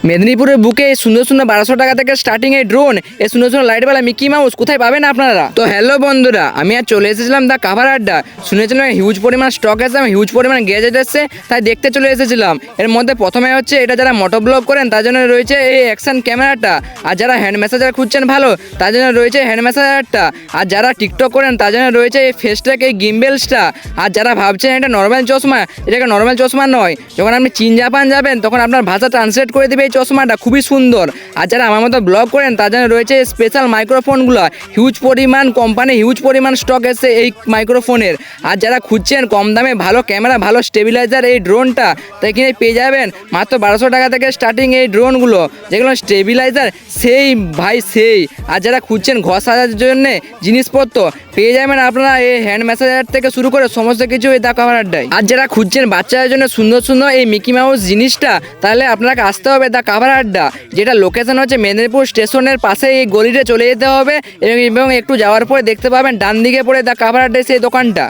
মেদিনীপুরের বুকে এই সুন্দর সুন্দর 1200 টাকা থেকে স্টার্টিং এই ড্রোন, এই সুন্দর সুন্দর লাইটওয়ালা মিকি মাউস কোথায় পাবেন আপনারা? তো হ্যালো বন্ধুরা, আমি আর চলে এসেছিলাম দা কাভার আড্ডা। শুনেছিলাম হিউজ পরিমাণ স্টক আছে, হিউজ পরিমাণ গ্যাজেট এসেছে, তাই দেখতে চলে এসেছিলাম। এর মধ্যে প্রথমে হচ্ছে এটা যারা মোটো ব্লগ করেন তার জন্য রয়েছে এই অ্যাকশন ক্যামেরাটা, আর যারা হ্যান্ড ম্যাসাজার খুঁজছেন ভালো তার জন্য রয়েছে হ্যান্ড ম্যাসাজারটা, আর যারা টিকটক করেন তার জন্য রয়েছে এই ফেসট্যাক এই গিম্বেলসটা, আর যারা ভাবছেন এটা নর্মাল চশমা, এটাকে নর্মাল চশমা নয়, যখন আপনি চীন জাপান যাবেন তখন আপনার ভাষা ট্রান্সলেট করে দেবে এই চশমাটা, খুবই সুন্দর। আর যারা আমার মতো ব্লগ করেন তার জন্য রয়েছে স্পেশাল মাইক্রোফোনগুলো, হিউজ পরিমাণ কোম্পানি হিউজ পরিমাণ স্টক এসেছে এই মাইক্রোফোনের। আর যারা খুঁজছেন কম দামে ভালো ক্যামেরা ভালো স্টেবিলাইজার এই ড্রোনটা, তাই কিনে পেয়ে যাবেন মাত্র 1200 টাকা থেকে স্টার্টিং এই ড্রোনগুলো, যেগুলো স্টেবিলাইজার সেই ভাই সেই। আর যারা খুঁজছেন ঘর সাজার জন্যে জিনিসপত্র পেয়ে যাবেন আপনারা এই হ্যান্ড ম্যাসাজার থেকে শুরু করে সমস্ত কিছু এই দা কাভার আড্ডায়। আর যারা খুঁজছেন বাচ্চাদের জন্য সুন্দর সুন্দর এই মিকি মাউস জিনিসটা, তাহলে আপনাকে আসতে হবে দা কাভার আড্ডা, যেটা লোকেশন হচ্ছে মেদিনীপুর স্টেশনের পাশে এই গলিতে চলে যেতে হবে, এবং একটু যাওয়ার পরে দেখতে পাবেন ডান দিকে পড়ে দা কাভার আড্ডায় সেই দোকানটা।